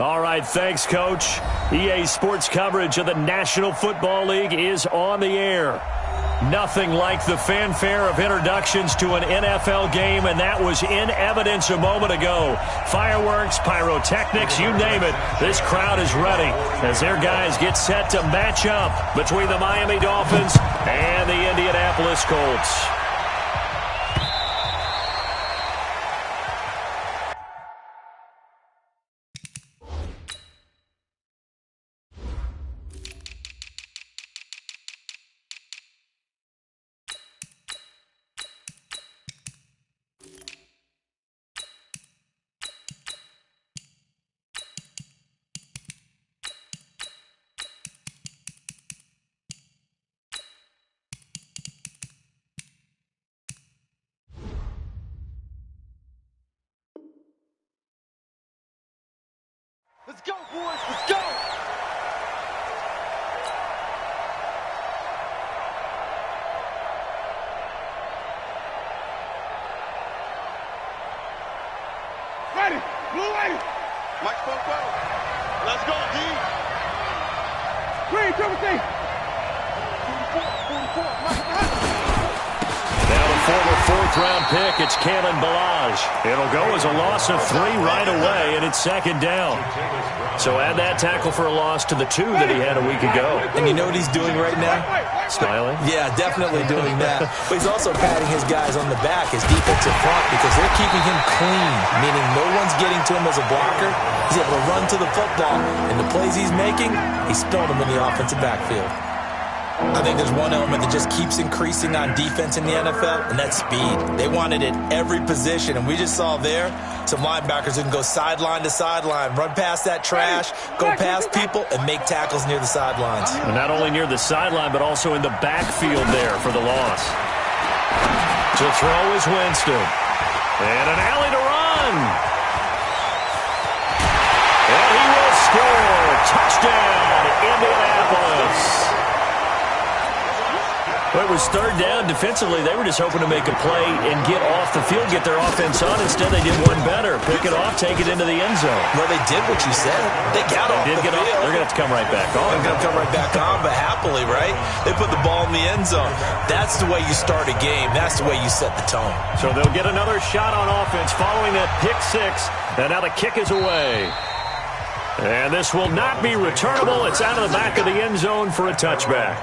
All right, thanks, Coach. EA Sports coverage of the National Football League is on the air. Nothing like the fanfare of introductions to an NFL game, and that was in evidence a moment ago. Fireworks, pyrotechnics, you name it. This crowd is ready as their guys get set to match up between the Miami Dolphins and the Indianapolis Colts. Let's go, boys. Let's go. Ready. Blue ready. Mike spoke well. Let's go, D. Green, triple C. 44. Mike. Now the former fourth-round pick, it's Kalen Ballage. It'll go as a loss of 3 right away, and it's second down. So add that tackle for a loss to the 2 that he had a week ago. And you know what he's doing right now? Smiling? Yeah, definitely doing that. But he's also patting his guys on the back, his defensive front, because they're keeping him clean, meaning no one's getting to him as a blocker. He's able to run to the football, and the plays he's making, he's throwing them in the offensive backfield. I think there's one element that just keeps increasing on defense in the NFL, and that's speed. They want it at every position, and we just saw there some linebackers who can go sideline to sideline, run past that trash, go past people, and make tackles near the sidelines. And not only near the sideline, but also in the backfield there for the loss. To throw is Winston. And an alley to run. And he will score. Touchdown, Indianapolis. Well, it was third down. Defensively, they were just hoping to make a play and get off the field, get their offense on. Instead, they did one better. Pick it off, take it into the end zone. Well, they did what you said. They got off the field. They're going to have to come right back on. They're going to come right back on, but happily, right? They put the ball in the end zone. That's the way you start a game. That's the way you set the tone. So they'll get another shot on offense following that pick 6. And now the kick is away. And this will not be returnable. It's out of the back of the end zone for a touchback.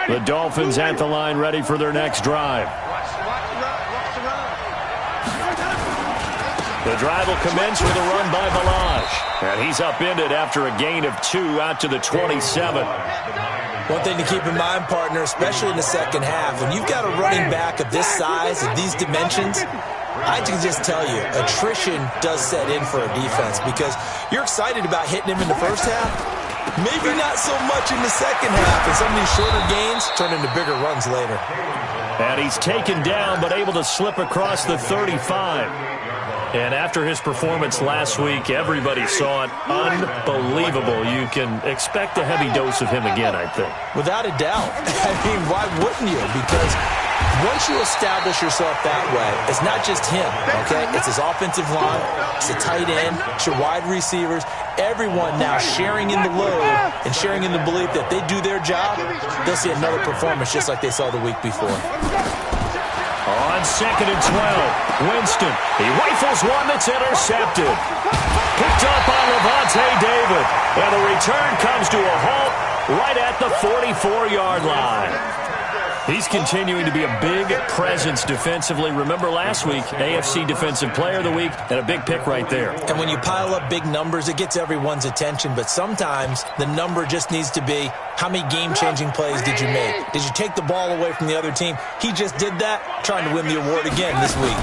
The Dolphins at the line, ready for their next drive. The drive will commence with a run by Ballage. And he's upended after a gain of 2 out to the 27. One thing to keep in mind, partner, especially in the second half, when you've got a running back of this size and these dimensions, I can just tell you, attrition does set in for a defense because you're excited about hitting him in the first half. Maybe not so much in the second half, and some of these shorter gains turn into bigger runs later. And he's taken down, but able to slip across the 35. And after his performance last week, everybody saw it. Unbelievable. You can expect a heavy dose of him again, I think. Without a doubt. I mean, why wouldn't you? Because once you establish yourself that way, it's not just him, okay? It's his offensive line, it's the tight end, it's your wide receivers, everyone now sharing in the load and sharing in the belief that they do their job, they'll see another performance just like they saw the week before. On 2nd and 12, Winston, he rifles one that's intercepted. Picked up by Levante David, and the return comes to a halt right at the 44-yard line. He's continuing to be a big presence defensively. Remember last week, AFC Defensive Player of the Week, and a big pick right there. And when you pile up big numbers, it gets everyone's attention. But sometimes the number just needs to be, how many game-changing plays did you make? Did you take the ball away from the other team? He just did that, trying to win the award again this week.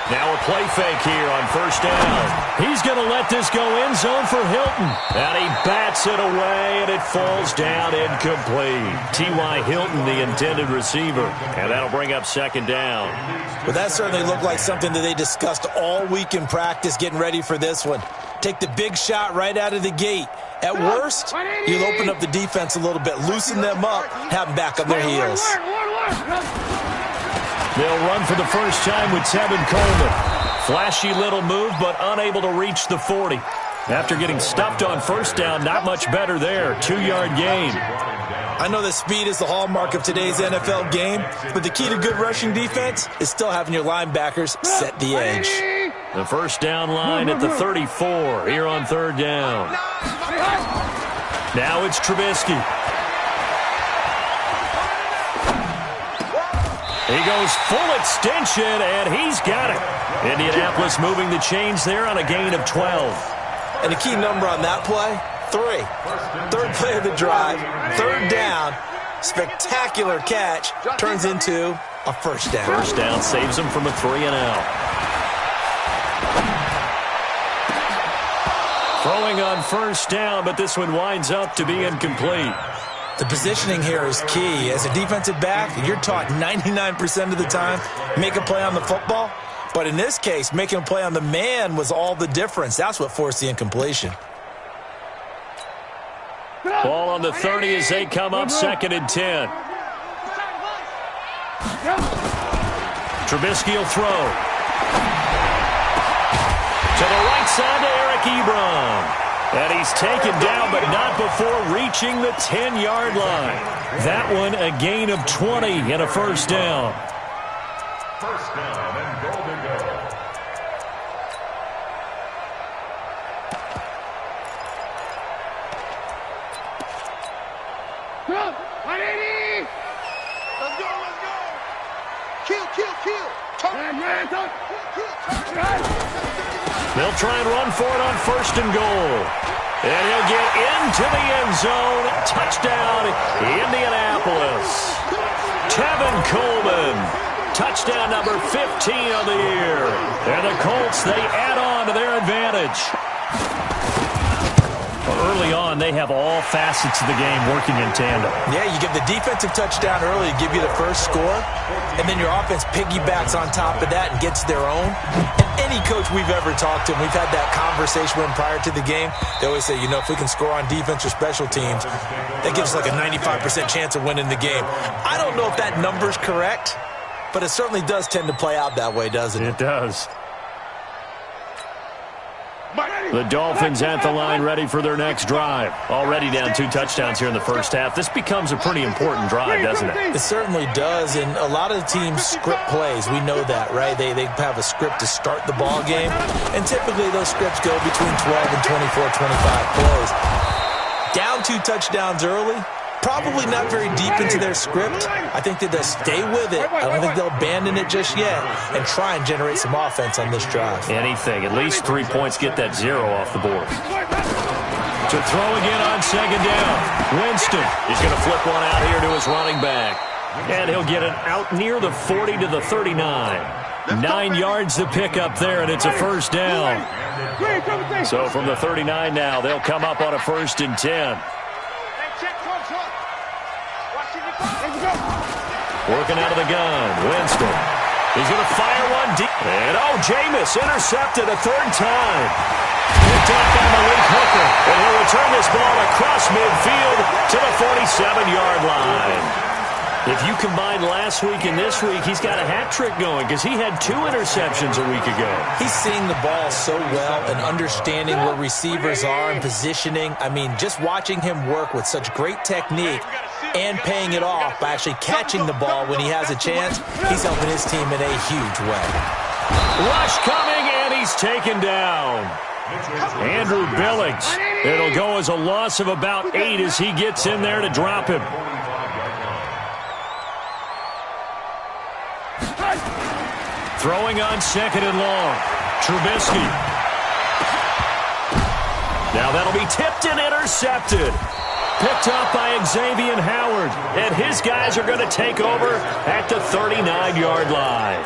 Now a play fake here on first down. He's going to let this go end zone for Hilton. And he bats it away, and it falls down incomplete. T.Y. Hilton, the intended receiver. And that'll bring up second down. Well, that certainly looked like something that they discussed all week in practice getting ready for this one. Take the big shot right out of the gate. At worst, you'll open up the defense a little bit, loosen them up, have them back on their heels. They'll run for the first time with Tevin Coleman. Flashy little move, but unable to reach the 40. After getting stuffed on first down, not much better there. 2-yard gain. I know that speed is the hallmark of today's NFL game, but the key to good rushing defense is still having your linebackers set the edge. The first down line at the 34 here on third down. Now it's Trubisky. He goes full extension, and he's got it. Indianapolis moving the chains there on a gain of 12. And the key number on that play, 3. Third play of the drive, third down, spectacular catch, turns into a first down. First down saves him from a 3-and-out. Throwing on first down, but this one winds up to be incomplete. The positioning here is key. As a defensive back, you're taught 99% of the time, make a play on the football. But in this case, making a play on the man was all the difference. That's what forced the incompletion. Ball on the 30 as they come up 2nd and 10. Trubisky will throw. To the right side to Eric Ebron. And he's taken down, but not before reaching the 10-yard line. That one a gain of 20 and a first down. First down and Golden Goal. Let's go, let's go. Kill. They'll try and run for it on 1st and goal. And he'll get into the end zone. Touchdown, Indianapolis. Tevin Coleman. Touchdown number 15 of the year. And the Colts, they add on to their advantage. Early on, they have all facets of the game working in tandem. Yeah, you give the defensive touchdown early to give you the first score, and then your offense piggybacks on top of that and gets their own. And any coach we've ever talked to, and we've had that conversation with them prior to the game, they always say, you know, if we can score on defense or special teams, that gives us like a 95% chance of winning the game. I don't know if that number's correct, but it certainly does tend to play out that way, doesn't it? It does. The Dolphins at the line ready for their next drive. Already down 2 touchdowns here in the first half. This becomes a pretty important drive, doesn't it? It certainly does, and a lot of the teams script plays. We know that, right? They have a script to start the ball game, and typically those scripts go between 12 and 24, 25 plays. Down 2 touchdowns early, probably not very deep into their script. I think that they'll stay with it. I don't think they'll abandon it just yet and try and generate some offense on this drive. Anything. At least 3 points, get that 0 off the board. To throw again on 2nd down. Winston is going to flip one out here to his running back. And he'll get it out near the 40 to the 39. 9 yards to pick up there, and it's a first down. So from the 39 now, they'll come up on a 1st and 10. Working out of the gun, Winston. He's going to fire one deep. And, Jameis intercepted a 3rd time. Picked up by Malik Hooker. And he'll return this ball across midfield to the 47-yard line. If you combine last week and this week, he's got a hat trick going because he had 2 interceptions a week ago. He's seeing the ball so well and understanding where receivers are and positioning. I mean, just watching him work with such great technique and paying it off by actually catching the ball when he has a chance, he's helping his team in a huge way. Rush coming, and he's taken down. Andrew Billings. It'll go as a loss of about 8 as he gets in there to drop him. Throwing on 2nd and long. Trubisky. Now that'll be tipped and intercepted. Picked up by Xavier Howard. And his guys are going to take over at the 39-yard line.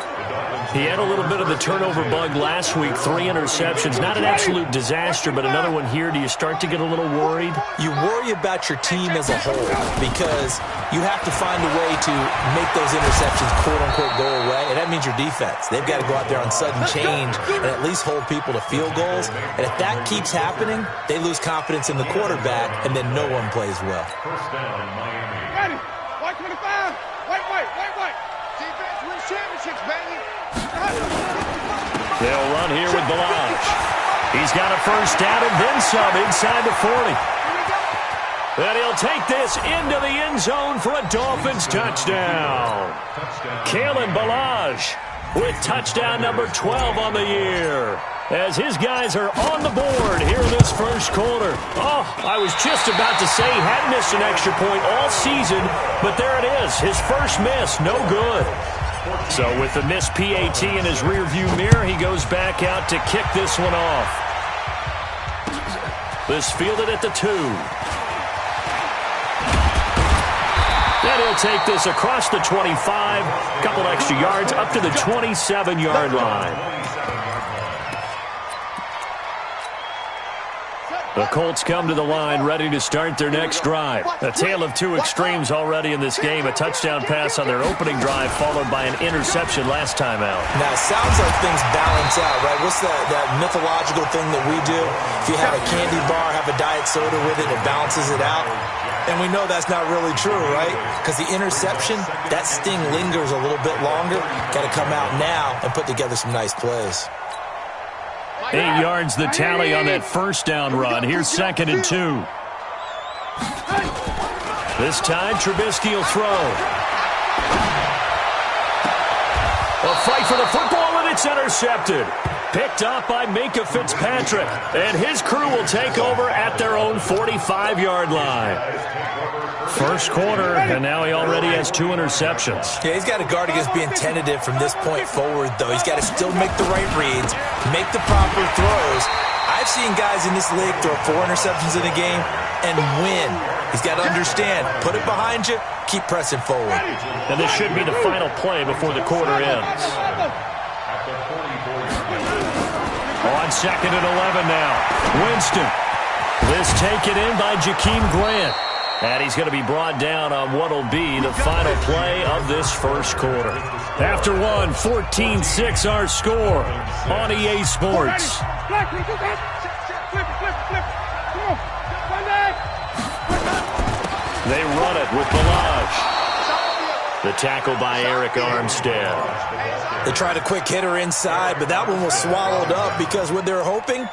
He had a little bit of the turnover bug last week, 3 interceptions. Not an absolute disaster, but another one here. Do you start to get a little worried? You worry about your team as a whole because you have to find a way to make those interceptions, quote-unquote, go away, and that means your defense. They've got to go out there on sudden change and at least hold people to field goals, and if that keeps happening, they lose confidence in the quarterback, and then no one plays well. First down, Miami. Ready. White 25. White. Defense wins championships, baby. They'll run here with Balaj. He's got a first down and then some inside the 40. And he'll take this into the end zone for a Dolphins touchdown. Kalen Balaj with touchdown number 12 on the year, as his guys are on the board here in this first quarter. Oh, I was just about to say he hadn't missed an extra point all season, but there it is. His first miss, no good. So with the missed PAT in his rearview mirror, he goes back out to kick this one off. This fielded at the 2. Then he'll take this across the 25, couple extra yards up to the 27-yard line. The Colts come to the line ready to start their next drive. A tale of two extremes already in this game. A touchdown pass on their opening drive followed by an interception last time out. Now, it sounds like things balance out, right? What's that mythological thing that we do? If you have a candy bar, have a diet soda with it, it balances it out. And we know that's not really true, right? Because the interception, that sting lingers a little bit longer. Got to come out now and put together some nice plays. 8 yards the tally on that first down run. Here's 2nd and 2. This time, Trubisky will throw. A fight for the football, and it's intercepted. Picked up by Minkah Fitzpatrick. And his crew will take over at their own 45-yard line. First quarter, and now he already has 2 interceptions. Yeah, he's got to guard against being tentative from this point forward, though. He's got to still make the right reads, make the proper throws. I've seen guys in this league throw 4 interceptions in a game and win. He's got to understand, put it behind you, keep pressing forward. And this should be the final play before the quarter ends. On 2nd and 11 now. Winston. This taken in by Jakeem Grant. And he's going to be brought down on what will be the final play of this first quarter. After one, 14-6 our score on EA Sports. They run it with Balaj. The tackle by Eric Armstead. They tried a quick hitter inside, but that one was swallowed up because what they're hoping,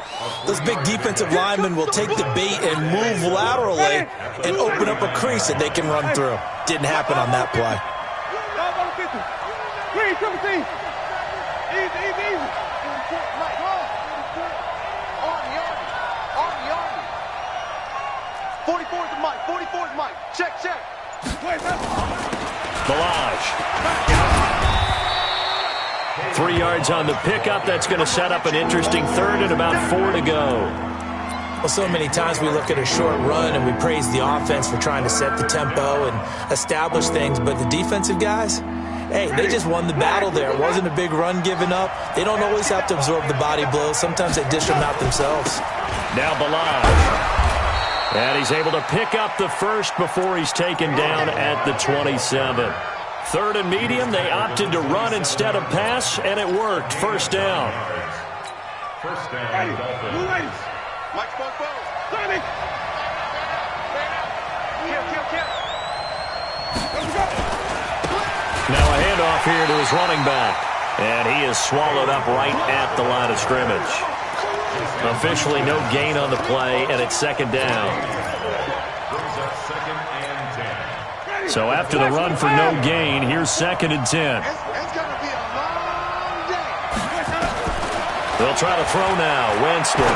those big defensive linemen will take the bait and move laterally and open up a crease that they can run through. Didn't happen on that play. Check. Balaj. 3 yards on the pickup. That's going to set up an interesting third and about 4 to go. Well, so many times we look at a short run and we praise the offense for trying to set the tempo and establish things, but the defensive guys, hey, they just won the battle there. It wasn't a big run given up. They don't always have to absorb the body blows. Sometimes they dish them out themselves. Now Balaj. And he's able to pick up the first before he's taken down at the 27. 3rd and medium, they opted to run instead of pass, and it worked. First down. First down, Dolphins. Mike Spokes. Now a handoff here to his running back. And he is swallowed up right at the line of scrimmage. Officially no gain on the play, and it's 2nd down. So after the run for no gain, here's 2nd and 10. It's going to be a long day. They'll try to throw now. Winston.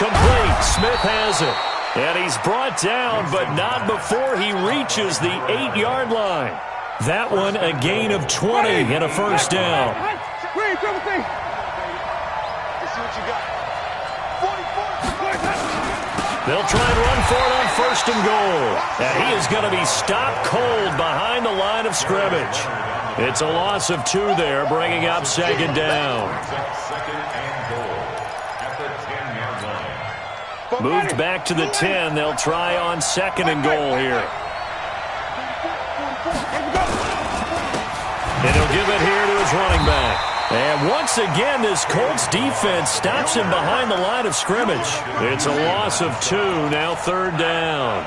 Complete. Smith has it. And he's brought down, but not before he reaches the 8-yard line. That one a gain of 20 and a first down. Let's see what you got. 44. They'll try and run for it on 1st and goal. And he is going to be stopped cold behind the line of scrimmage. It's a loss of 2 there, bringing up 2nd down. Moved back to the 10. They'll try on 2nd and goal here. And he'll give it here to his running back. And once again, this Colts defense stops him behind the line of scrimmage. It's a loss of 2, now 3rd down.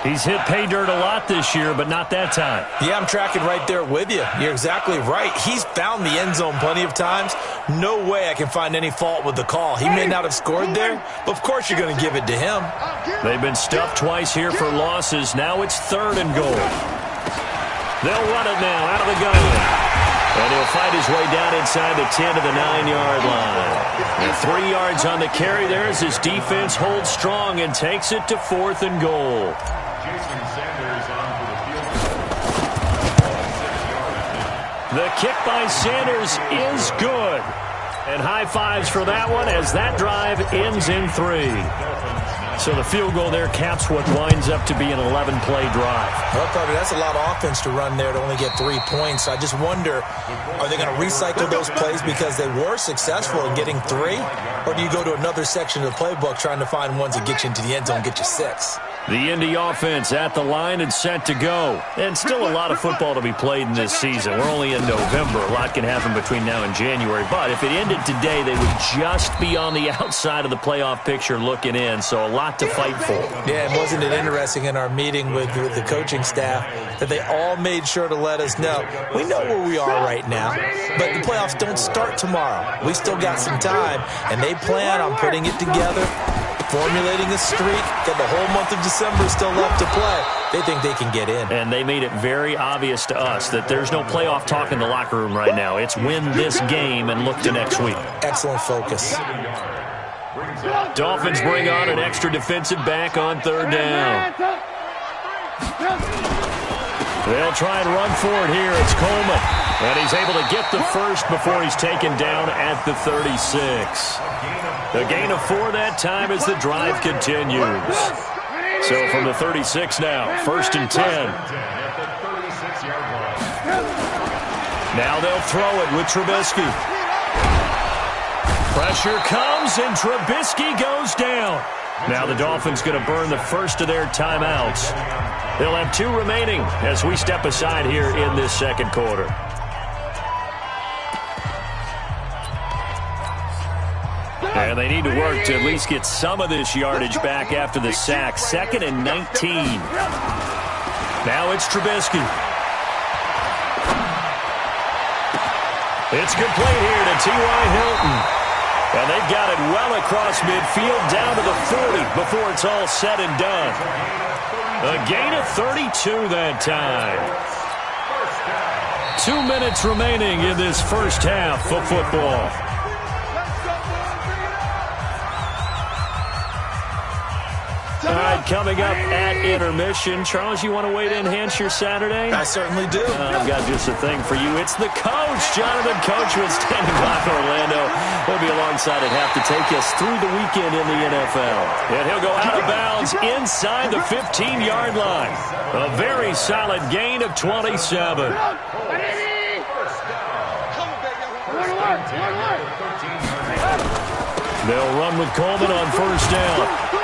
He's hit pay dirt a lot this year, but not that time. Yeah, I'm tracking right there with you. You're exactly right. He's found the end zone plenty of times. No way I can find any fault with the call. He may not have scored there, but of course you're going to give it to him. They've been stuffed twice here for losses. Now it's 3rd and goal. They'll run it now out of the gun. And he'll fight his way down inside the 10 to the 9-yard line. And 3 yards on the carry there as his defense holds strong and takes it to 4th and goal. The kick by Sanders is good. And high fives for that one as that drive ends in 3. So the field goal there caps what winds up to be an 11-play drive. Well, Carter, that's a lot of offense to run there to only get 3 points. I just wonder, are they going to recycle those plays because they were successful in getting 3? Or do you go to another section of the playbook trying to find ones that get you into the end zone and get you 6? The Indy offense at the line and set to go. And still a lot of football to be played in this season. We're only in November. A lot can happen between now and January. But if it ended today, they would just be on the outside of the playoff picture looking in. So a lot to fight for. Yeah, and wasn't it interesting in our meeting with the coaching staff that they all made sure to let us know, we know where we are right now, but the playoffs don't start tomorrow. We still got some time, and they plan on putting it together, formulating a streak, got the whole month of December still left to play. They think they can get in. And they made it very obvious to us that there's no playoff talk in the locker room right now. It's win this game and look to next week. Excellent focus. Dolphins bring on an extra defensive back on 3rd down. They'll try and run for it here. It's Coleman. And he's able to get the first before he's taken down at the 36. A gain of 4 that time as the drive continues. So from the 36 now, 1st and 10. Now they'll throw it with Trubisky. Pressure comes, and Trubisky goes down. Now the Dolphins going to burn the first of their timeouts. They'll have 2 remaining as we step aside here in this 2nd quarter. And they need to work to at least get some of this yardage back after the sack. 2nd and 19. Now it's Trubisky. It's complete here to T.Y. Hilton. And they've got it well across midfield down to the 40 before it's all said and done. A gain of 32 that time. 2 minutes remaining in this first half of football. All right, coming up at intermission. Charles, you want to wait to enhance your Saturday? I certainly do. I've got just a thing for you. It's the coach, Jonathan Coachman, standing by for Orlando. He'll be alongside at half to take us through the weekend in the NFL. And he'll go out of bounds inside the 15-yard line. A very solid gain of 27. They'll run with Coleman on 1st down.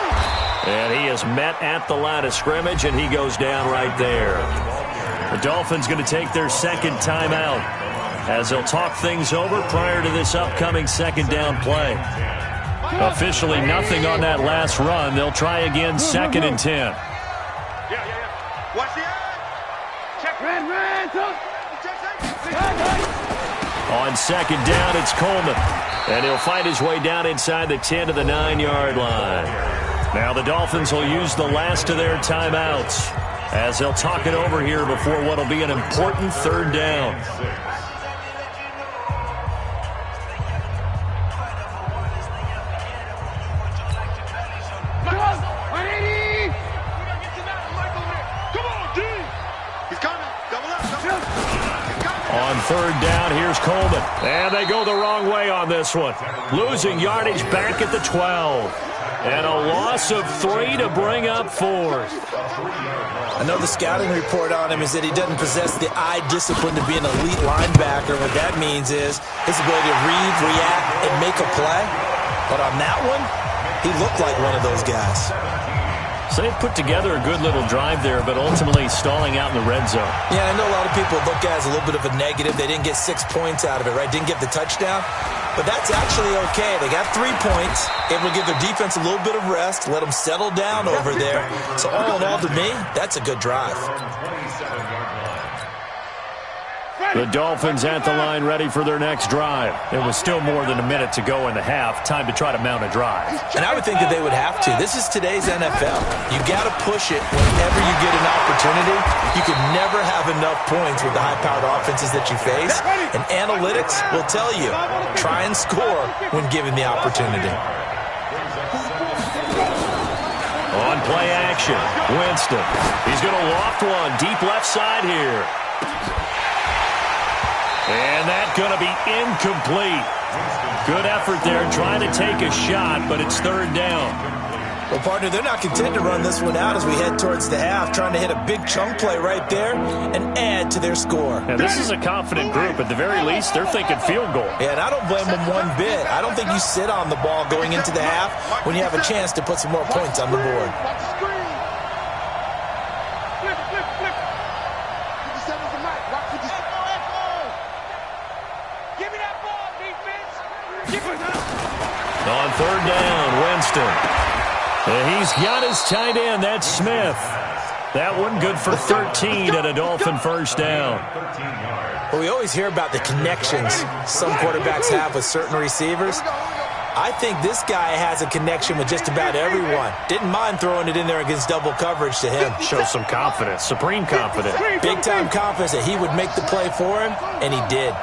And he is met at the line of scrimmage, and he goes down right there. The Dolphins going to take their 2nd timeout as they'll talk things over prior to this upcoming 2nd down play. Officially nothing on that last run. They'll try again 2nd and 10. Watch the eye. Check. On 2nd down, it's Coleman. And he'll fight his way down inside the 10 to the 9-yard line. Now the Dolphins will use the last of their timeouts as they'll talk it over here before what will be an important 3rd down. On 3rd down, here's Coleman. And they go the wrong way on this one. Losing yardage back at the 12. And a loss of 3 to bring up 4th. I know the scouting report on him is that he doesn't possess the eye discipline to be an elite linebacker. What that means is his ability to read, react, and make a play. But on that one, he looked like one of those guys. So they've put together a good little drive there, but ultimately stalling out in the red zone. Yeah, I know a lot of people look at it as a little bit of a negative. They didn't get 6 points out of it, right? Didn't get the touchdown. But that's actually okay. They got 3 points, able to give their defense a little bit of rest, let them settle down over there. So all in all, to me, that's a good drive. The Dolphins at the line ready for their next drive. It was still more than a minute to go in the half. Time to try to mount a drive. And I would think that they would have to. This is today's NFL. You got to push it whenever you get an opportunity. You can never have enough points with the high-powered offenses that you face. And analytics will tell you, try and score when given the opportunity. On play action, Winston. He's going to loft one deep left side here. And that's going to be incomplete. Good effort there trying to take a shot, but it's 3rd down. Well, partner, they're not content to run this one out as we head towards the half, trying to hit a big chunk play right there and add to their score. And this is a confident group. At the very least, they're thinking field goal. Yeah, and I don't blame them one bit. I don't think you sit on the ball going into the half when you have a chance to put some more points on the board. On 3rd down, Winston. And he's got his tight end. That's Smith. That one good for 13 and a Dolphin 1st down. Well, we always hear about the connections some quarterbacks have with certain receivers. I think this guy has a connection with just about everyone. Didn't mind throwing it in there against double coverage to him. Shows some confidence, supreme confidence. Big-time confidence that he would make the play for him, and he did.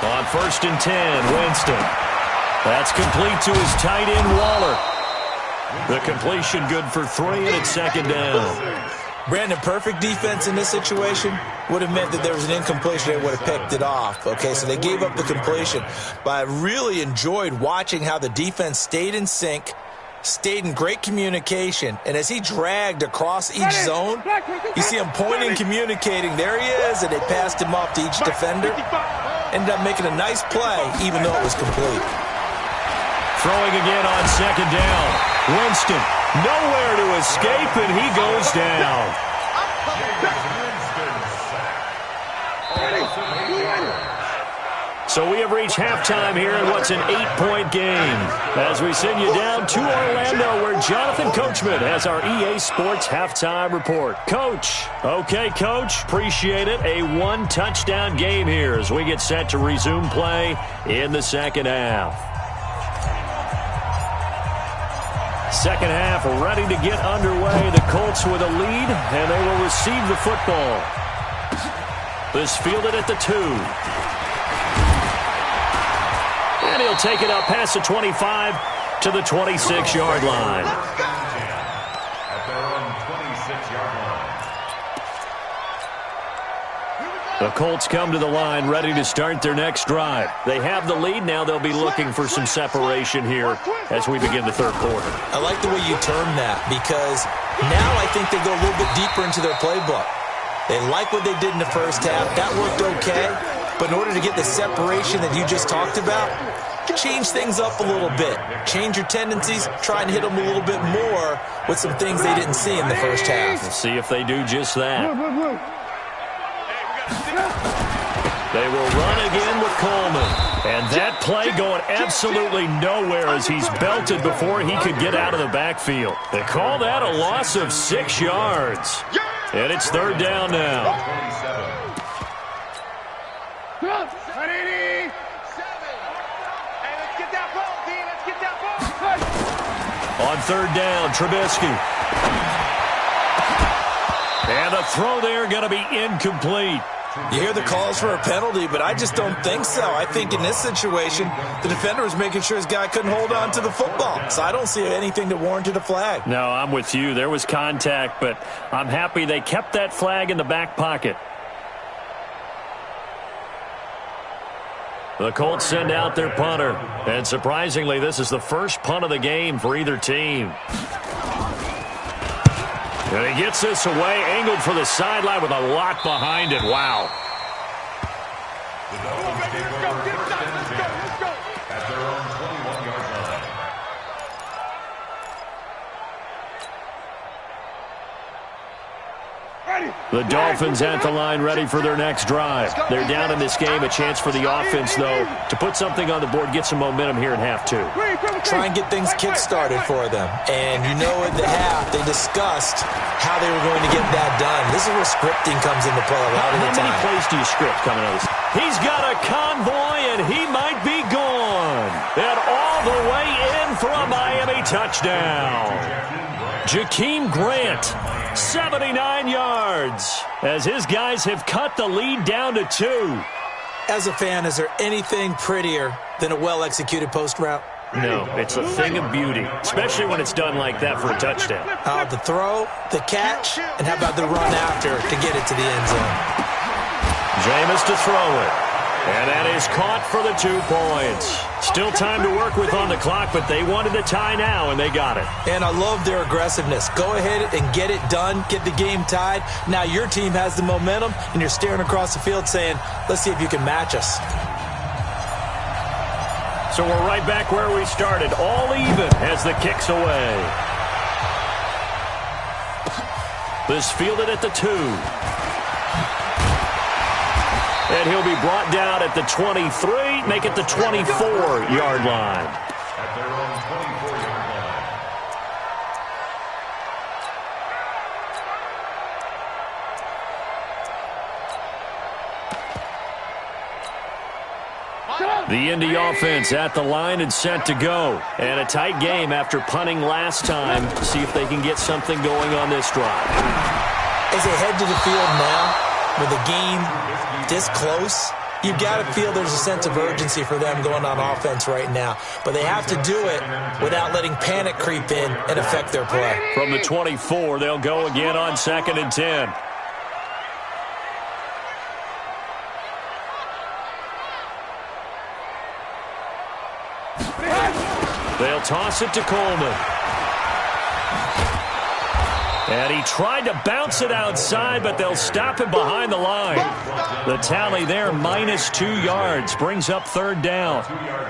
On 1st and 10, Winston. That's complete to his tight end, Waller. The completion good for 3, and it's 2nd down. Brandon, perfect defense in this situation would have meant that there was an incompletion. They would have picked it off. Okay, so they gave up the completion. But I really enjoyed watching how the defense stayed in sync, stayed in great communication, and as he dragged across each zone, you see him pointing, communicating. There he is, and they passed him off to each defender. Ended up making a nice play, even though it was complete. Throwing again on 2nd down. Winston, nowhere to escape, and he goes down. So we have reached halftime here in what's an 8-point game. As we send you down to Orlando, where Jonathan Coachman has our EA Sports Halftime Report. Coach. Okay, Coach. Appreciate it. A 1-touchdown game here as we get set to resume play in the 2nd half. 2nd half ready to get underway. The Colts with a lead, and they will receive the football. This fielded at the 2. And he'll take it up past the 25 to the 26-yard line. At their own 26-yard line. The Colts come to the line ready to start their next drive. They have the lead. Now they'll be looking for some separation here as we begin the 3rd quarter. I like the way you term that because now I think they go a little bit deeper into their playbook. They like what they did in the 1st half. That worked okay. But in order to get the separation that you just talked about, change things up a little bit. Change your tendencies. Try and hit them a little bit more with some things they didn't see in the 1st half. We'll see if they do just that. They will run again with Coleman. And that play going absolutely nowhere as he's belted before he could get out of the backfield. They call that a loss of 6 yards. And it's 3rd down now. On 3rd down, Trubisky. And the throw there going to be incomplete. You hear the calls for a penalty, but I just don't think so. I think in this situation, the defender was making sure his guy couldn't hold on to the football. So I don't see anything that warranted a flag. No, I'm with you. There was contact, but I'm happy they kept that flag in the back pocket. The Colts send out their punter. And surprisingly, this is the first punt of the game for either team. And he gets this away, angled for the sideline with a lot behind it. Wow. At their own 21-yard line. The Dolphins at the line ready for their next drive. They're down in this game. A chance for the offense, though, to put something on the board, get some momentum here in half two. Try and get things kick-started for them. And you know at the half, they discussed how they were going to get that done. This is where scripting comes into play a lot of the time. How many plays do you script coming out of this? He's got a convoy, and he might be gone. And all the way in for a Miami touchdown. Jakeem Grant, 79 yards, as his guys have cut the lead down to 2. As a fan, is there anything prettier than a well-executed post route? No, it's a thing of beauty, especially when it's done like that for a touchdown. The throw, the catch, and how about the run after to get it to the end zone? Jameis to throw it. And that is caught for the 2 points. Still time to work with on the clock, but they wanted a tie now, and they got it. And I love their aggressiveness. Go ahead and get it done, get the game tied. Now your team has the momentum, and you're staring across the field saying, let's see if you can match us. So we're right back where we started, all even as the kick's away. This fielded at the 2. And he'll be brought down at the 23, make it the 24-yard line. At their own 24-yard line. The Indy offense at the line and set to go. And a tight game after punting last time. See if they can get something going on this drive. As they head to the field now, with the game this close, you've got to feel there's a sense of urgency for them going on offense right now. But they have to do it without letting panic creep in and affect their play. From the 24, they'll go again on 2nd and 10. They'll toss it to Coleman. And he tried to bounce it outside, but they'll stop him behind the line. The tally there, -2 yards, brings up 3rd down.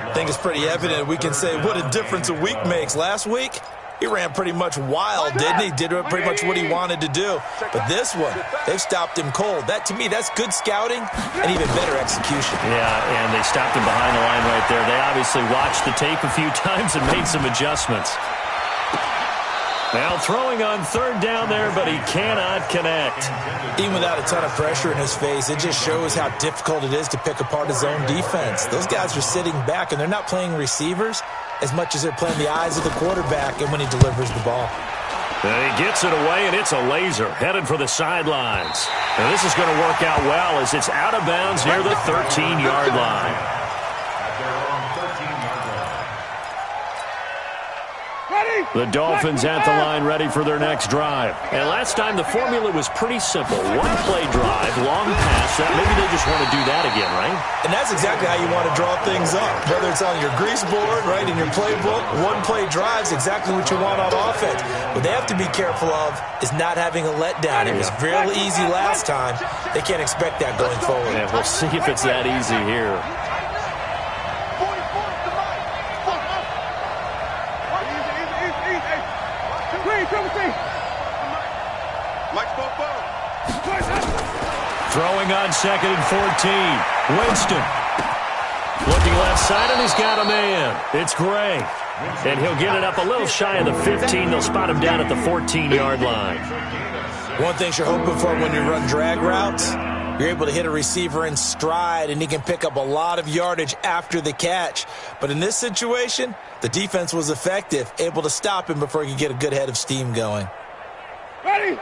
I think it's pretty evident. We can say what a difference a week makes. Last week, he ran pretty much wild, didn't he? Did pretty much what he wanted to do. But this one, they've stopped him cold. That, to me, that's good scouting and even better execution. Yeah, and they stopped him behind the line right there. They obviously watched the tape a few times and made some adjustments. Now throwing on 3rd down there, but he cannot connect. Even without a ton of pressure in his face, it just shows how difficult it is to pick apart his own defense. Those guys are sitting back, and they're not playing receivers as much as they're playing the eyes of the quarterback and when he delivers the ball. And he gets it away, and it's a laser headed for the sidelines. And this is going to work out well as it's out of bounds near the 13-yard line. The Dolphins at the line ready for their next drive. And last time the formula was pretty simple. 1-play drive, long pass. Maybe they just want to do that again, right? And that's exactly how you want to draw things up. Whether it's on your grease board, right, in your playbook, 1-play drive is exactly what you want on offense. What they have to be careful of is not having a letdown. It was real easy last time. They can't expect that going forward. Yeah, we'll see if it's that easy here. Throwing on 2nd and 14. Winston. Looking left side, and he's got a man. It's Gray. And he'll get it up a little shy of the 15. They'll spot him down at the 14-yard line. One thing you're hoping for when you run drag routes, you're able to hit a receiver in stride, and he can pick up a lot of yardage after the catch. But in this situation, the defense was effective, able to stop him before he could get a good head of steam going. Ready?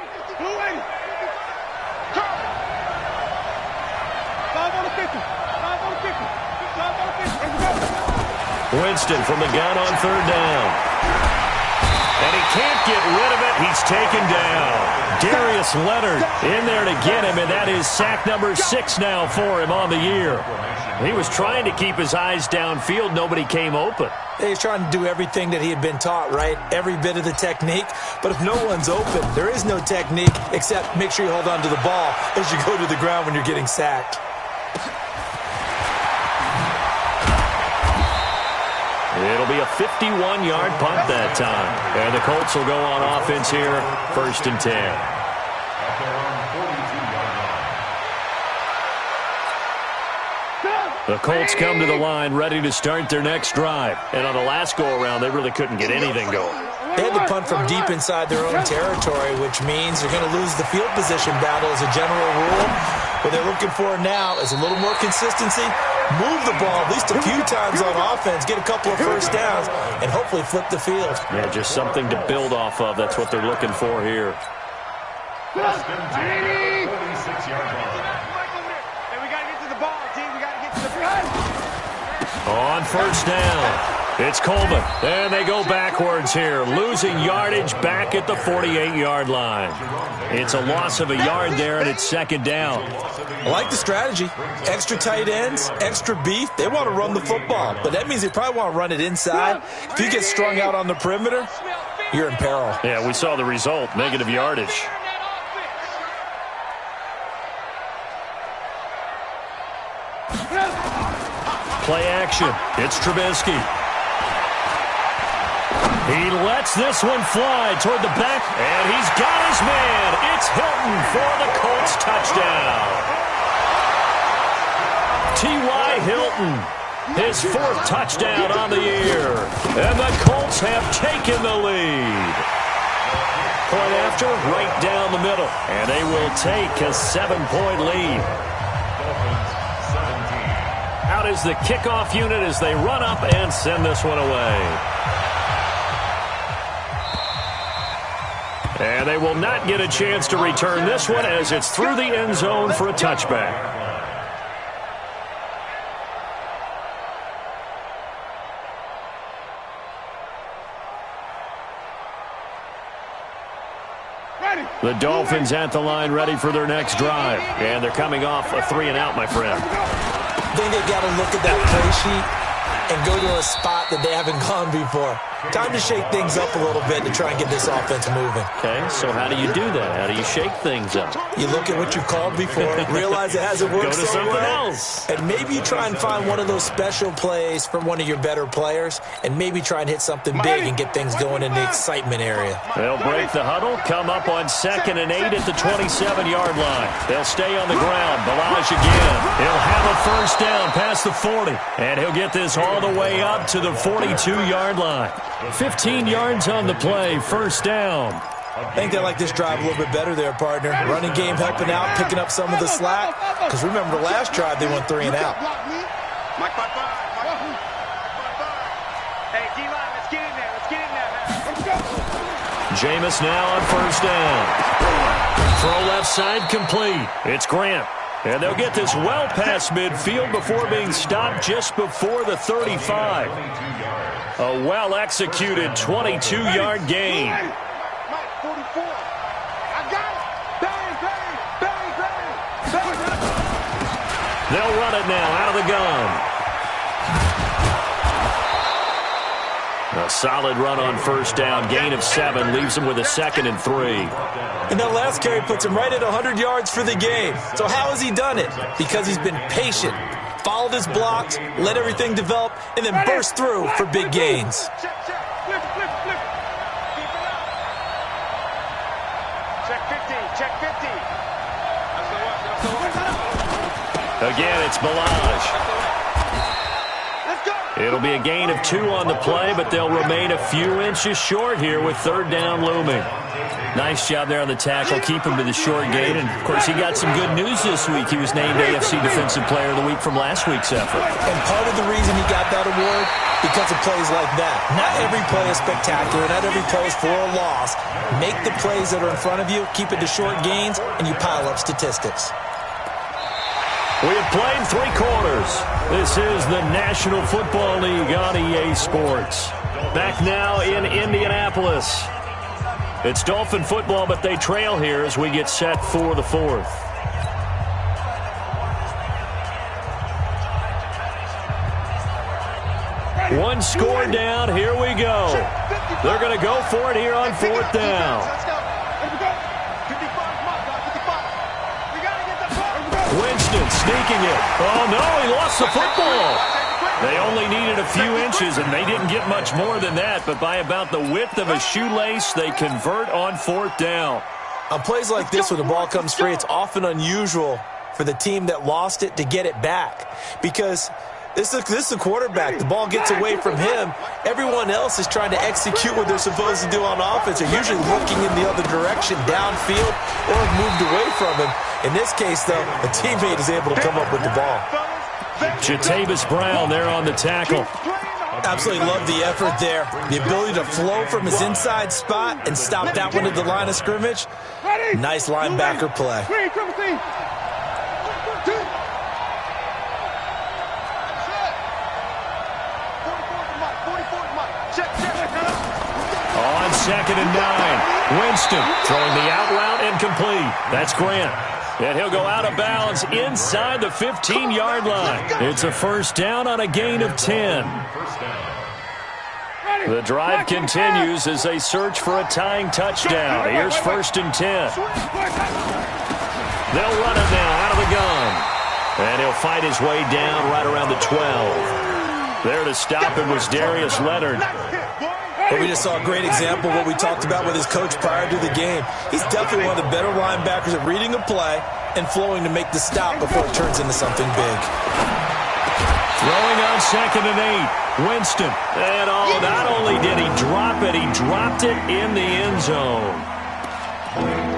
Winston from the gun on 3rd down. And he can't get rid of it. He's taken down. Darius Leonard in there to get him, and that is sack number 6 now for him on the year. He was trying to keep his eyes downfield. Nobody came open. He's trying to do everything that he had been taught, right? Every bit of the technique. But if no one's open, there is no technique except make sure you hold on to the ball as you go to the ground when you're getting sacked. It'll be a 51-yard punt that time. And the Colts will go on offense here, 1st and 10. The Colts come to the line ready to start their next drive. And on the last go-around, they really couldn't get anything going. They had to punt from deep inside their own territory, which means they're going to lose the field position battle as a general rule. What they're looking for now is a little more consistency, move the ball at least a few times on offense, get a couple of first downs, and hopefully flip the field. Yeah, just something to build off of. That's what they're looking for here. 46-yard line. On 1st down, it's Coleman. And they go backwards here, losing yardage back at the 48-yard line. It's a loss of a yard there, and it's 2nd down. I like the strategy. Extra tight ends, extra beef. They want to run the football, but that means they probably want to run it inside. If you get strung out on the perimeter, you're in peril. Yeah, we saw the result, negative yardage. Play action. It's Trubisky. He lets this one fly toward the back, and he's got his man. It's Hilton for the Colts touchdown. T.Y. Hilton, his 4th touchdown on the year, and the Colts have taken the lead. Point after, right down the middle, and they will take a 7-point lead. Out is the kickoff unit as they run up and send this one away. And they will not get a chance to return this one as it's through the end zone for a touchback. The Dolphins at the line ready for their next drive. And they're coming off a 3-and-out, my friend. I think they've got to look at that play sheet and go to a spot that they haven't gone before. Time to shake things up a little bit to try and get this offense moving. Okay, so how do you do that? How do you shake things up? You look at what you've called before, realize it hasn't worked so well. Go to something else. And maybe you try and find one of those special plays from one of your better players, and maybe try and hit something big and get things going in the excitement area. They'll break the huddle, come up on 2nd and 8 at the 27-yard line. They'll stay on the ground. Balaj again. He'll have a 1st down past the 40, and he'll get this all the way up to the 42-yard line. 15 yards on the play, 1st down. I think they like this drive a little bit better there, partner. Running game helping out, picking up some of the slack. Because remember, the last drive they went 3-and-out. Hey, D-line, let's get in there. Let's get in there, man. Let's go. Jameis now on 1st down. Throw left side complete. It's Grant. And they'll get this well past midfield before being stopped just before the 35. A well-executed 22-yard gain. Mike, 44. I got it. Bang, bang, bang, bang, bang. They'll run it now out of the gun. A solid run on 1st down. Gain of 7 leaves them with a 2nd and 3. And that last carry puts him right at 100 yards for the game. So how has he done it? Because he's been patient, followed his blocks, let everything develop, and then burst through for big gains. Check, check. Flip, flip, flip. Keep it up. Check 50. Check 50. Again, it's Balaj. Let's go. It'll be a gain of 2 on the play, but they'll remain a few inches short here with 3rd down looming. Nice job there on the tackle, keep him to the short gain. And, of course, he got some good news this week. He was named AFC Defensive Player of the Week from last week's effort. And part of the reason he got that award, because of plays like that. Not every play is spectacular. Not every play is for a loss. Make the plays that are in front of you, keep it to short gains, and you pile up statistics. We have played 3 quarters. This is the National Football League on EA Sports. Back now in Indianapolis. It's Dolphin football, but they trail here as we get set for the 4th. One score down. Here we go. They're going to go for it here on 4th down. Winston sneaking it. Oh, no, he lost the football. They only needed a few inches, and they didn't get much more than that. But by about the width of a shoelace, they convert on 4th down. On plays like this, when the ball comes free, it's often unusual for the team that lost it to get it back. Because this is a quarterback. The ball gets away from him. Everyone else is trying to execute what they're supposed to do on offense. They're usually looking in the other direction, downfield, or moved away from him. In this case, though, a teammate is able to come up with the ball. Jatavis Brown there on the tackle. Absolutely love the effort there. The ability to flow from his inside spot and stop that one at the line of scrimmage. Nice linebacker play. On 2nd and 9. Winston throwing the out route incomplete. That's Grant. And he'll go out of bounds inside the 15-yard line. It's a 1st down on a gain of 10. The drive continues as they search for a tying touchdown. Here's 1st and 10. They'll run it now out of the gun. And he'll fight his way down right around the 12. There to stop him was Darius Leonard. But we just saw a great example of what we talked about with his coach prior to the game. He's definitely one of the better linebackers at reading a play and flowing to make the stop before it turns into something big. Throwing on 2nd and 8. Winston. And not only did he drop it, he dropped it in the end zone.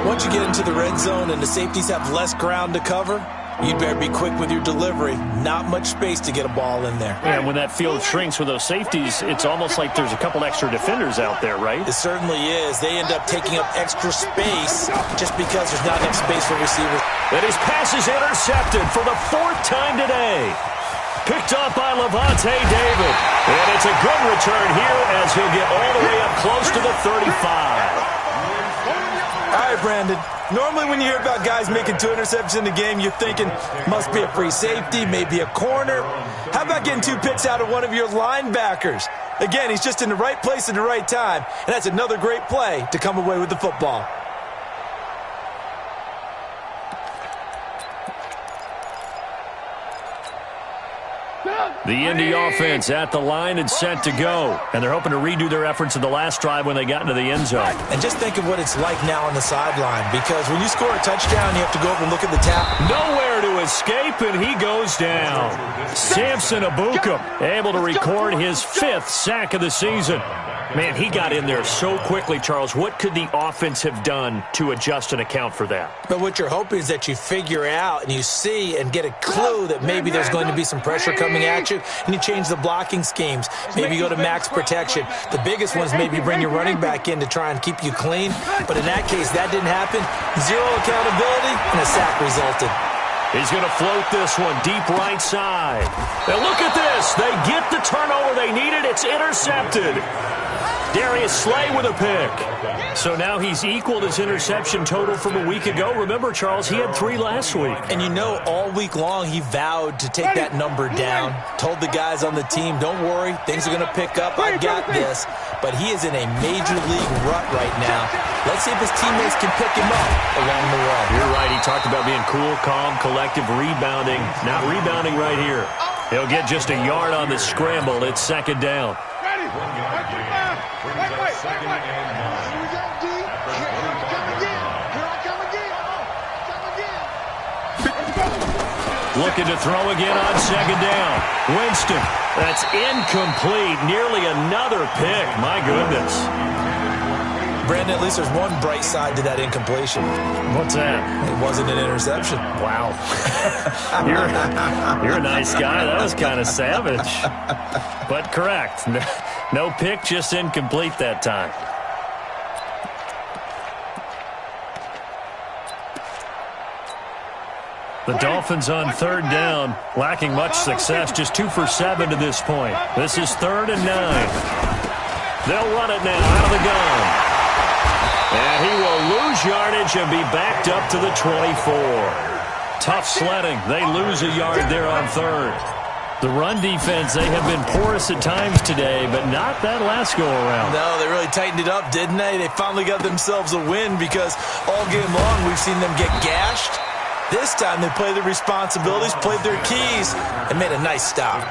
Once you get into the red zone and the safeties have less ground to cover, you'd better be quick with your delivery. Not much space to get a ball in there. And when that field shrinks with those safeties, it's almost like there's a couple extra defenders out there, right? It certainly is. They end up taking up extra space just because there's not enough space for receivers. And his pass is intercepted for the 4th time today. Picked up by Levante David. And it's a good return here as he'll get all the way up close to the 35. All right, Brandon. Normally when you hear about guys making 2 interceptions in the game, you're thinking must be a free safety, maybe a corner. How about getting 2 picks out of one of your linebackers? Again, he's just in the right place at the right time, and that's another great play to come away with the football. The Indy offense at the line and set to go. And they're hoping to redo their efforts in the last drive when they got into the end zone. And just think of what it's like now on the sideline, because when you score a touchdown, you have to go over and look at the tap. Nowhere to escape, and he goes down. Samson Abukum able to record his 5th sack of the season. Man, he got in there so quickly, Charles. What could the offense have done to adjust and account for that? But what you're hoping is that you figure out and you see and get a clue that maybe there's going to be some pressure coming at you, and you change the blocking schemes. Maybe you go to max protection. The biggest one is maybe bring your running back in to try and keep you clean. But in that case, that didn't happen. 0 accountability, and a sack resulted. He's going to float this one deep right side. Now look at this. They get the turnover they needed. It's intercepted. Darius Slay with a pick. So now he's equaled his interception total from a week ago. Remember, Charles, he had 3 last week. And you know, all week long he vowed to take that number down. Told the guys on the team, don't worry, things are going to pick up. I got this. But he is in a major league rut right now. Let's see if his teammates can pick him up along the way. You're right. He talked about being cool, calm, collective, rebounding. Not rebounding right here. He'll get just a yard on the scramble. It's 2nd down. Looking to throw again on 2nd down. Winston. That's incomplete. Nearly another pick. My goodness. Brandon, at least there's one bright side to that incompletion. What's that? It wasn't an interception. Wow. You're a nice guy. That was kind of savage. But correct. No pick, just incomplete that time. The Dolphins on third down, lacking much success, just 2 for 7 to this point. This is 3rd and 9. They'll run it now out of the gun. And he will lose yardage and be backed up to the 24. Tough sledding. They lose a yard there on 3rd. The run defense, they have been porous at times today, but not that last go-around. No, they really tightened it up, didn't they? They finally got themselves a win because all game long we've seen them get gashed. This time they played their responsibilities, played their keys, and made a nice stop.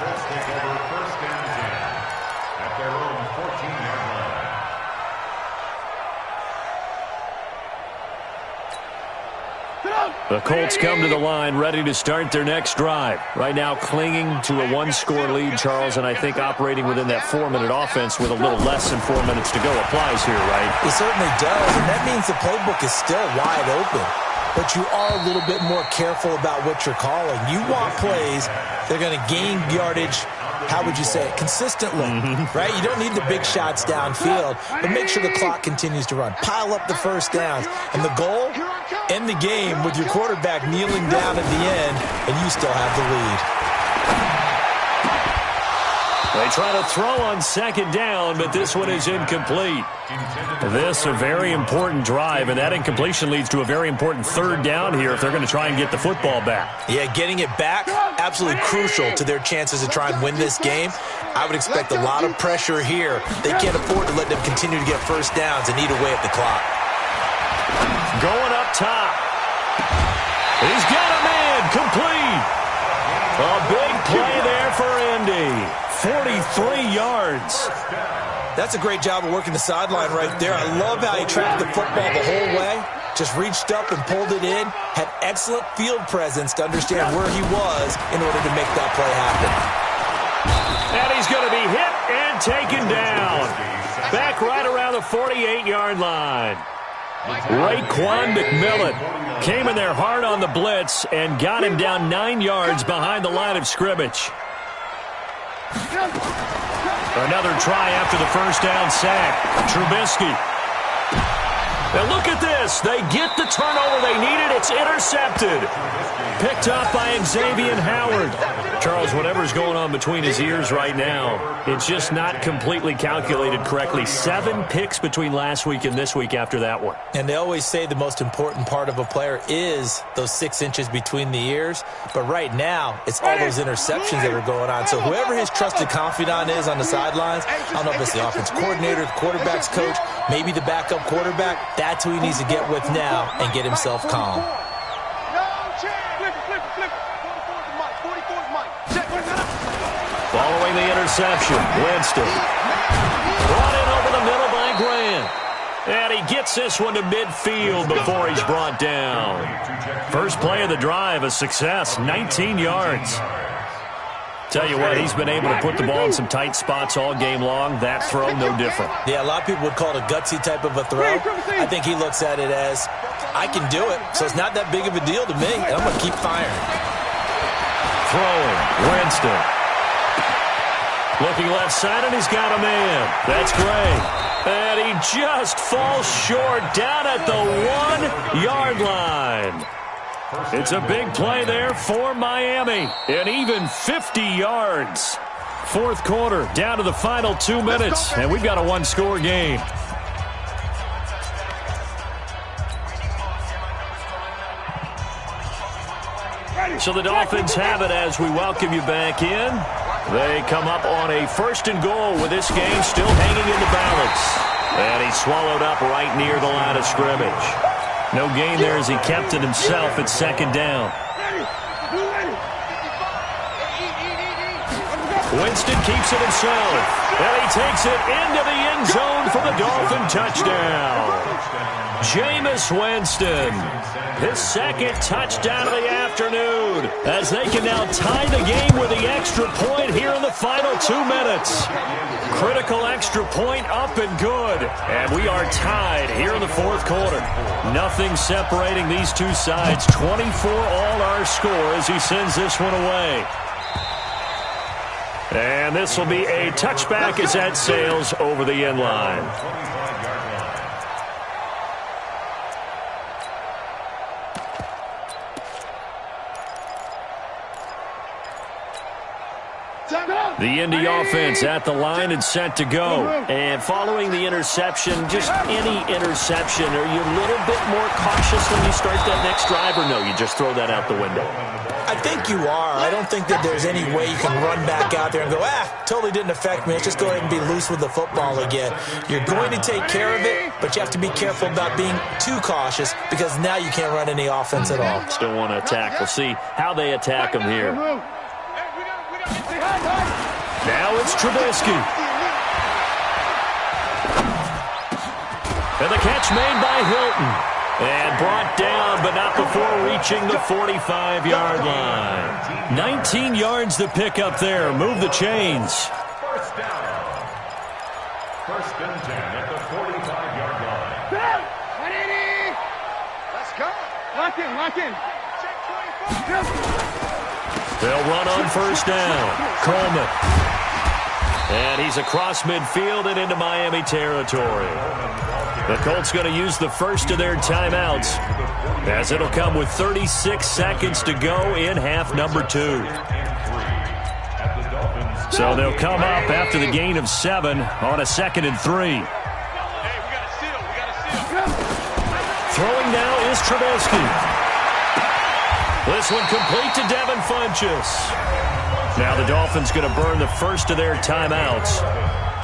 The Colts come to the line ready to start their next drive. Right now clinging to a 1-score lead, Charles, and I think operating within that 4-minute offense with a little less than 4 minutes to go applies here, right? It certainly does, and that means the playbook is still wide open. But you are a little bit more careful about what you're calling. You want plays that are going to gain yardage, how would you say it, consistently, right? You don't need the big shots downfield, but make sure the clock continues to run. Pile up the first downs. And the goal, end the game with your quarterback kneeling down at the end, and you still have the lead. They try to throw on 2nd down, but this one is incomplete. This a very important drive, and that incompletion leads to a very important 3rd down here if they're going to try and get the football back. Yeah, getting it back, absolutely crucial to their chances to try and win this game. I would expect a lot of pressure here. They can't afford to let them continue to get first downs and eat away at the clock. Going up top. He's got a man complete. A big play there for Indy. 43 yards. That's a great job of working the sideline right there. I love how he tracked the football the whole way. Just reached up and pulled it in. Had excellent field presence to understand where he was in order to make that play happen. And he's going to be hit and taken down. Back right around the 48-yard line. Raekwon McMillan came in there hard on the blitz and got him down 9 yards behind the line of scrimmage. Another try after the first down sack. Trubisky. Now look at this. They get the turnover they needed. It's intercepted. Picked up by Xavier Howard. Charles, whatever's going on between his ears right now, it's just not completely calculated correctly. 7 picks between last week and this week after that one. And they always say the most important part of a player is those 6 inches between the ears. But right now, it's all those interceptions that are going on. So whoever his trusted confidant is on the sidelines, I don't know if it's the offense coordinator, the quarterback's coach, maybe the backup quarterback, that's who he needs to get with now and get himself calm. Following the interception, Winston. Brought in over the middle by Grant. And he gets this one to midfield before he's brought down. First play of the drive, a success, 19 yards. Tell you what, he's been able to put the ball in some tight spots all game long. That throw, no different. Yeah, a lot of people would call it a gutsy type of a throw. I think he looks at it as, I can do it, so it's not that big of a deal to me. I'm going to keep firing. Throwing, Winston. Looking left side, and he's got a man. That's great. And he just falls short down at the 1-yard line. It's a big play there for Miami. And even 50 yards. Fourth quarter, down to the final 2 minutes. And we've got a 1-score game. So the Dolphins have it as we welcome you back in. They come up on a 1st and goal with this game still hanging in the balance. And he's swallowed up right near the line of scrimmage. No gain there as he kept it himself at 2nd down. Winston keeps it himself. And he takes it into the end zone for the Dolphin touchdown. Jameis Winston, his 2nd touchdown of the afternoon, as they can now tie the game with the extra point here in the final 2 minutes. Critical extra point up and good. And we are tied here in the 4th quarter. Nothing separating these two sides. 24 all our score as he sends this one away. And this will be a touchback as that sails over the end line. The Indy offense at the line and set to go. And following the interception, just any interception, are you a little bit more cautious when you start that next drive, or no, you just throw that out the window? I think you are. I don't think that there's any way you can run back out there and go, totally didn't affect me. Let's just go ahead and be loose with the football again. You're going to take care of it, but you have to be careful about being too cautious because now you can't run any offense at all. Still want to attack. We'll see how they attack them here. Now it's Trubisky. And the catch made by Hilton. And brought down, but not before reaching the 45-yard line. 19 yards to pick up there. Move the chains. First down. First and 10 at the 45-yard line. Let's go. Lock in. They'll run on first down. Coleman. And he's across midfield and into Miami territory. The Colts going to use the first of their timeouts, as it'll come with 36 seconds to go in half number 2. So they'll come up after the gain of 7 on a 2nd and 3. Throwing now is Trubisky. This one complete to Devin Funchess. Now the Dolphins going to burn the first of their timeouts,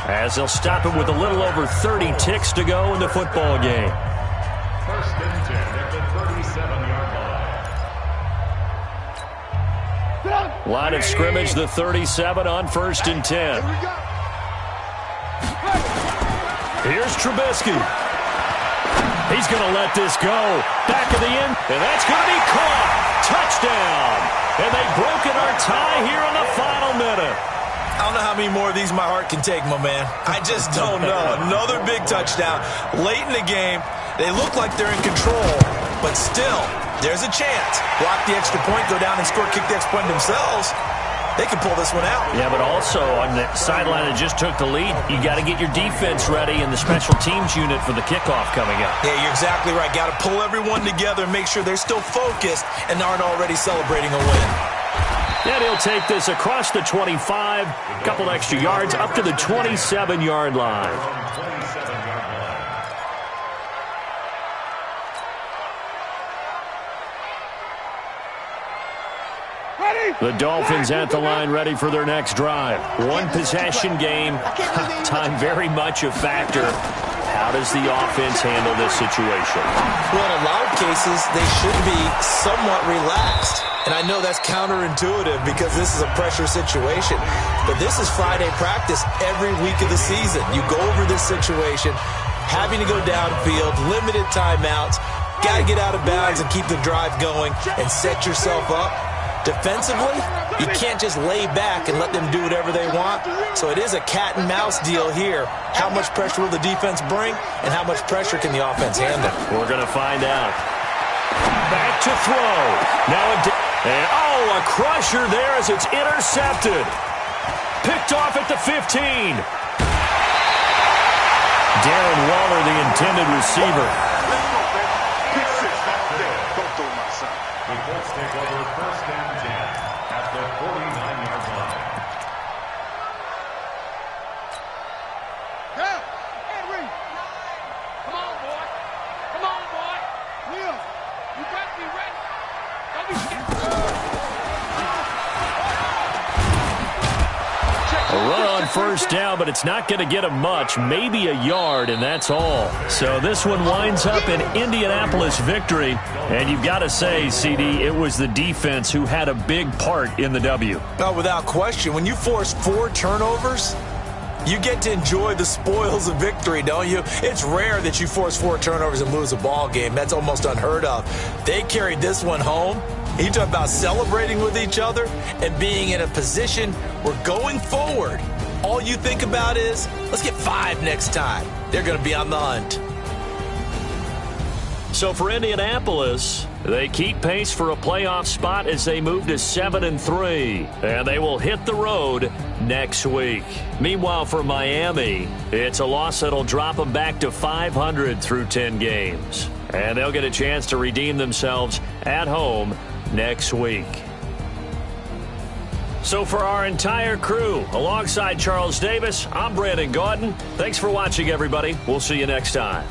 as they'll stop it with a little over 30 ticks to go in the football game. First and 10 at the 37-yard line. Line of scrimmage, the 37 on first and 10. Here's Trubisky. He's going to let this go. Back of the end, and that's going to be caught. Touchdown. And they've broken our tie here in the final minute. I don't know how many more of these my heart can take, my man. I just don't know. Another big touchdown. Late in the game, they look like they're in control, but still, there's a chance. Block the extra point, go down and score, kick the extra point themselves. They can pull this one out. Yeah, but also on the sideline that just took the lead, you got to get your defense ready and the special teams unit for the kickoff coming up. Yeah, you're exactly right. Got to pull everyone together and make sure they're still focused and aren't already celebrating a win. And he'll take this across the 25, a couple extra yards, up to the 27-yard line. The Dolphins at the line ready for their next drive. One possession game. Time very much a factor. How does the offense handle this situation? Well, in a lot of cases, they should be somewhat relaxed. And I know that's counterintuitive because this is a pressure situation. But this is Friday practice every week of the season. You go over this situation, having to go downfield, limited timeouts, got to get out of bounds and keep the drive going and set yourself up. Defensively, you can't just lay back and let them do whatever they want. So it is a cat and mouse deal here. How much pressure will the defense bring, and how much pressure can the offense handle? We're going to find out. Back to throw. Now a crusher there as it's intercepted. Picked off at the 15. Darren Waller, the intended receiver. The Colts take over first and 10 at the 49-yard line. Henry. Come on, boy. Come on, boy. Will, you got me ready. Don't be scared. A run on first down, but it's not going to get him much, maybe a yard, and that's all. So this one winds up an Indianapolis victory, and you've got to say, CD, it was the defense who had a big part in the W. No, without question. When you force 4 turnovers, you get to enjoy the spoils of victory, don't you? It's rare that you force 4 turnovers and lose a ball game. That's almost unheard of. They carried this one home. You talk about celebrating with each other and being in a position where going forward, all you think about is, let's get 5 next time. They're going to be on the hunt. So for Indianapolis, they keep pace for a playoff spot as they move to 7-3, and they will hit the road next week. Meanwhile, for Miami, it's a loss that'll drop them back to 500 through 10 games, and they'll get a chance to redeem themselves at home next week. So for our entire crew, alongside Charles Davis, I'm Brandon Gaudin. Thanks for watching, everybody. We'll see you next time.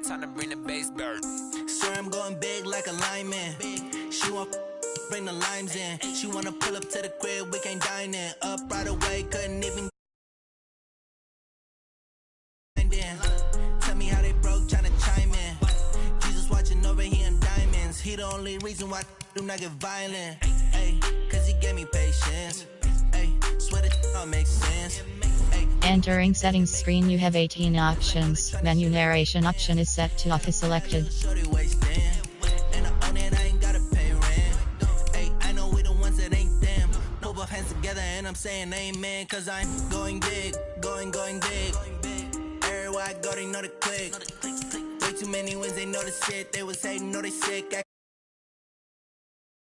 Time to bring the bass bird. Sir, I'm going big like a lineman. She want bring the limes in. She wanna pull up to the crib, we can't dine in. Up right away, couldn't even in. Tell me how they broke, tryna chime in. Jesus watching over here in diamonds. He the only reason why I do not get violent. Ay, cause he gave me patience. Ay, swear this all makes sense. Entering settings screen, you have 18 options. Menu narration option is set to off is selected. And I'm saying amen, cause I'm going big, going big. Everywhere I go, they know the click. Way too many wins, they know the shit. They was hating, know they sick.